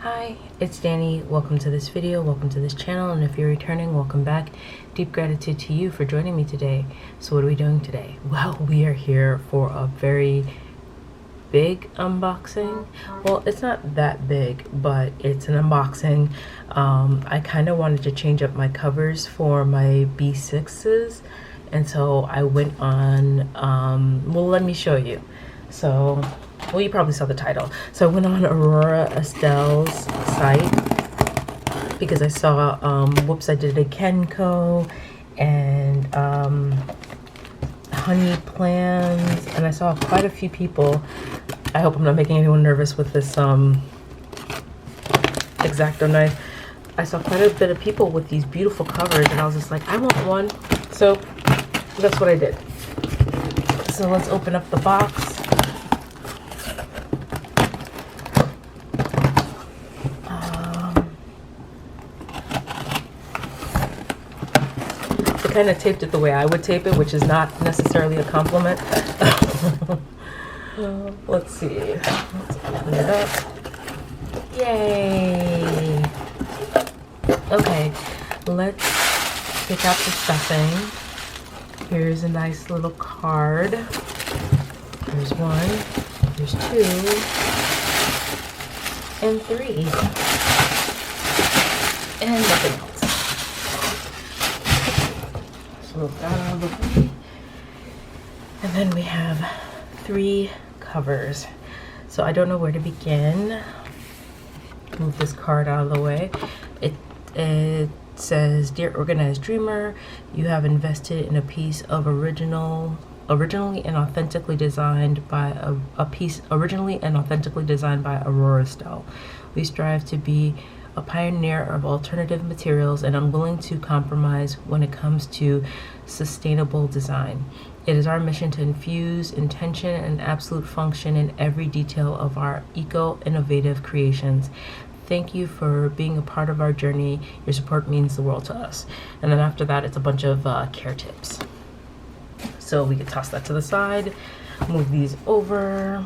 Hi, it's Danny. Welcome to this video, welcome to this channel, and if you're returning, welcome back. Deep gratitude to you for joining me today. So what are we doing today? Well, we are here for a very big unboxing. Well, it's not that big, but it's an unboxing. I kind of wanted to change up my covers for my B6s, and so I went on, well, let me show you. So, well, you probably saw the title. So I went on Aura Estelle's site because I saw, whoops, I did a Kenko and honey plans, and I saw quite a few people. I hope I'm not making anyone nervous with this X-Acto knife. I saw quite a bit of people with these beautiful covers, and I was just like, I want one. So that's what I did. So let's open up the box. I kind of taped it the way I would tape it, which is not necessarily a compliment. Let's see. Let's open it up. Yay! Okay, let's take out the stuffing. Here's a nice little card. There's one, there's two, and three. And nothing else. So that out of the way. And then we have 3 covers. So I don't know where to begin. Move this card out of the way. It says, "Dear organized dreamer, you have invested in a piece of originally and authentically designed by Aura Estelle. We strive to be a pioneer of alternative materials and unwilling to compromise when it comes to sustainable design. It is our mission to infuse intention and absolute function in every detail of our eco-innovative creations. Thank you for being a part of our journey. Your support means the world to us." And then after that, it's a bunch of care tips. So we could toss that to the side, move these over.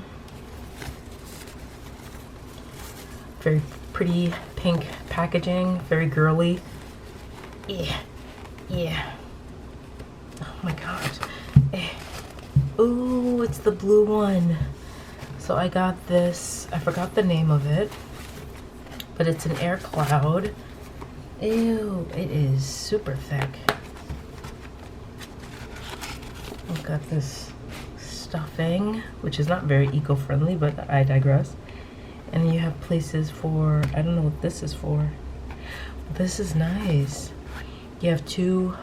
Very pretty pink packaging, very girly. Yeah. Oh my god. Ooh, it's the blue one. So I got this, I forgot the name of it, but it's an air cloud. Ew, it is super thick. I've got this stuffing, which is not very eco-friendly, but I digress. And you have places for, I don't know what this is for. This is nice. You have 2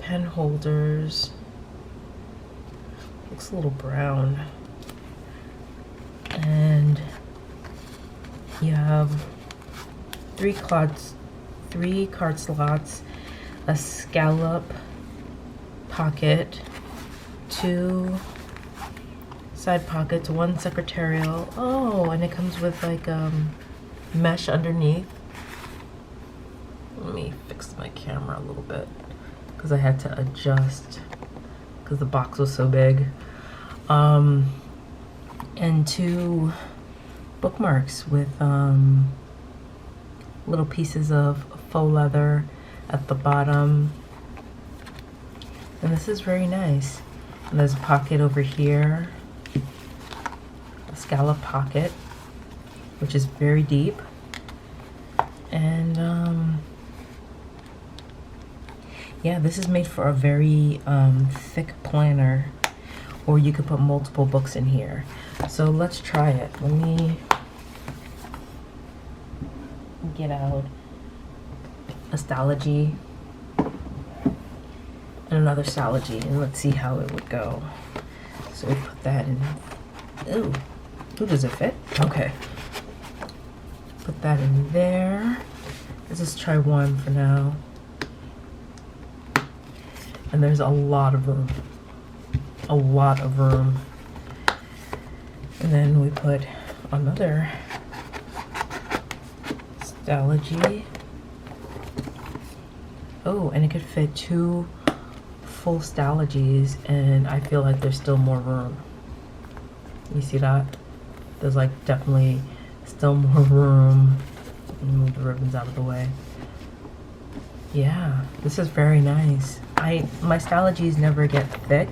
pen holders. Looks a little brown. And you have 3 card slots, a scallop pocket, 2 side pockets, 1 secretarial. Oh, and it comes with like mesh underneath. Let me fix my camera a little bit because I had to adjust because the box was so big. And 2 bookmarks with little pieces of faux leather at the bottom. And this is very nice. And there's a pocket over here, a scallop pocket, which is very deep. And yeah, this is made for a very thick planner, or you could put multiple books in here. So let's try it. Let me get out Astrology and another Astrology, and let's see how it would go. So we put that in. Ooh, does it fit? Okay. Put that in there. Let's just try one for now. And there's a lot of room. A lot of room. And then we put another Astrology. Oh, and it could fit 2 full Astrologies, and I feel like there's still more room. You see that? There's like definitely Still more room. Move the ribbons out of the way. Yeah, this is very nice. My Stalogies never get thick.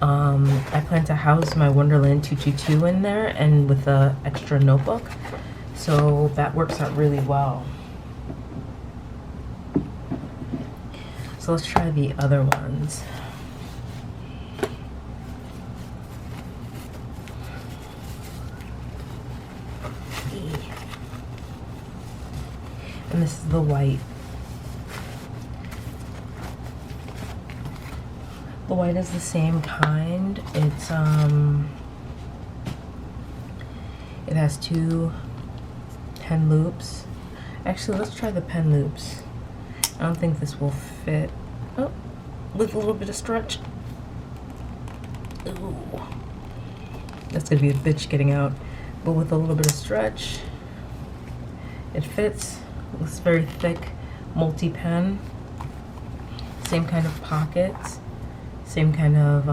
I plan to house my Wonderland 222 in there and with a extra notebook, so that works out really well. So let's try the other ones. And this is the white. The white is the same kind. It's it has 2 pen loops. Actually, let's try the pen loops. I don't think this will fit. Oh, with a little bit of stretch. Ooh. That's gonna be a bitch getting out. But with a little bit of stretch, it fits. It's very thick, multi-pen. Same kind of pockets. Same kind of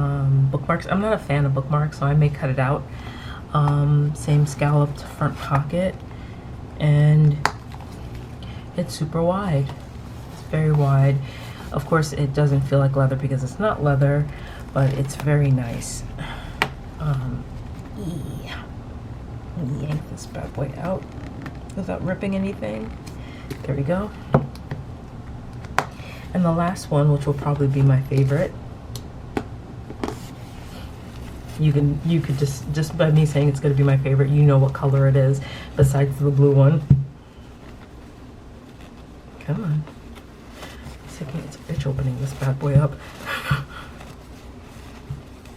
bookmarks. I'm not a fan of bookmarks, so I may cut it out. Same scalloped front pocket. And it's super wide. It's very wide. Of course, it doesn't feel like leather because it's not leather, but it's very nice. Yank this bad boy out without ripping anything. There we go. And the last one, which will probably be my favorite. You could just by me saying it's gonna be my favorite, you know what color it is, besides the blue one. Come on. It's a bitch opening this bad boy up.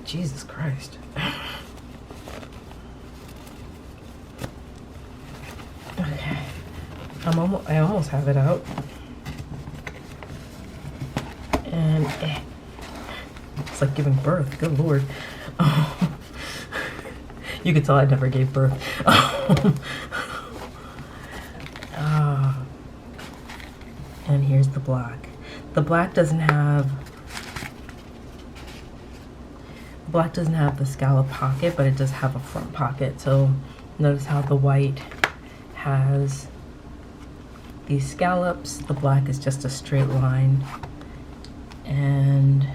Jesus Christ. Okay. I almost have it out. And it's like giving birth. Good Lord. You could tell I never gave birth. And here's the black. The black doesn't have the scallop pocket, but it does have a front pocket. So notice how the white has these scallops. The black is just a straight line. And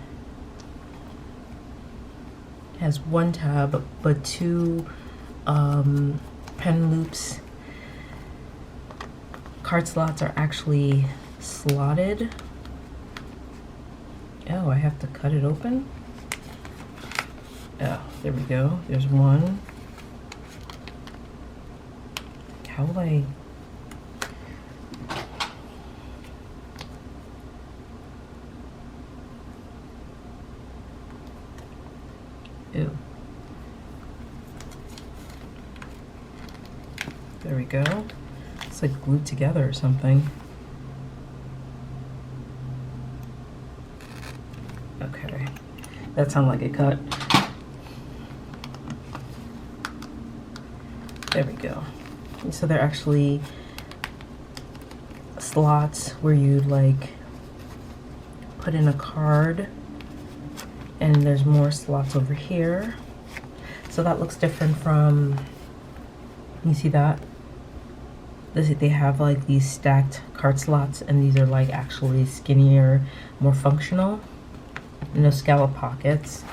has 1 tab, but 2 pen loops. Card slots are actually slotted. Oh, I have to cut it open? Oh, there we go. There's 1. How will I... Ew. There we go. It's like glued together or something. Okay. That sounded like it cut. There we go. So they're actually slots where you'd like put in a card, and there's more slots over here. So that looks different from, you see that? They have like these stacked card slots, and these are like actually skinnier, more functional. No scallop pockets.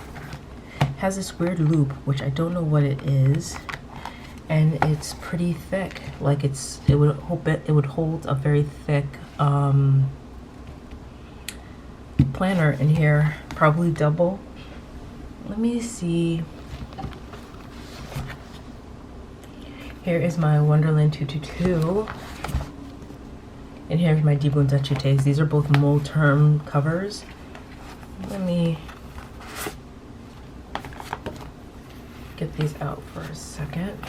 Has this weird loop, which I don't know what it is, and it's pretty thick. Like it would hold a very thick planner in here, probably double. Let me see. Here is my Wonderland 222, and here's my Dibun Dachutes. These are both Mo-term covers. Let me get these out for a second.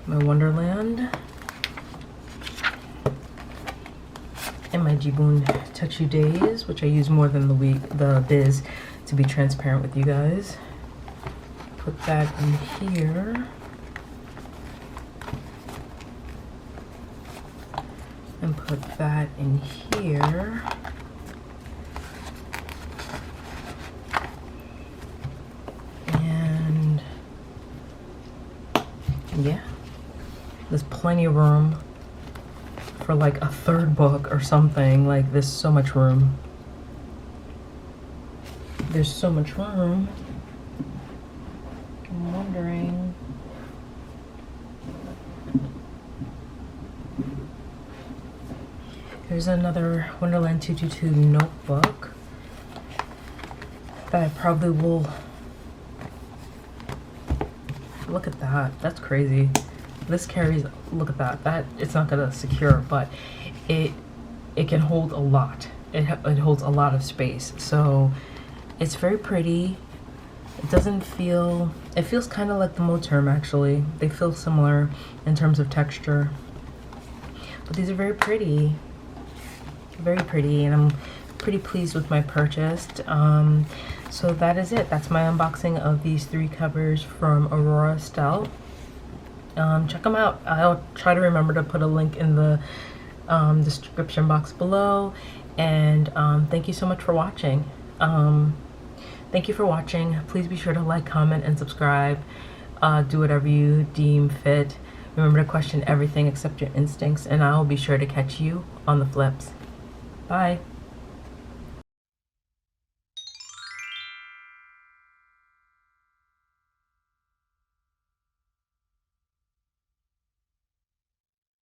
My Wonderland and my Jibun Tachu Days, which I use more than the Biz, to be transparent with you guys. Put that in here. And put that in here. And yeah, There's plenty of room for like a third book or something. Like, there's so much room. There's so much room. I'm wondering. Here's another Wonderland 222 notebook that I probably will. Look at that. That's crazy. This carries, look at that. That, it's not gonna secure, but it can hold a lot. It holds a lot of space. So it's very pretty. It doesn't feel, it feels kind of like the Moterm actually. They feel similar in terms of texture. But these are very pretty. Very pretty, and I'm pretty pleased with my purchase. So that is it. That's my unboxing of these 3 covers from Aura Estelle. Check them out. I'll try to remember to put a link in the description box below. And thank you so much for watching. Thank you for watching. Please be sure to like, comment, and subscribe. Do whatever you deem fit. Remember to question everything except your instincts, and I'll be sure to catch you on the flips. Bye.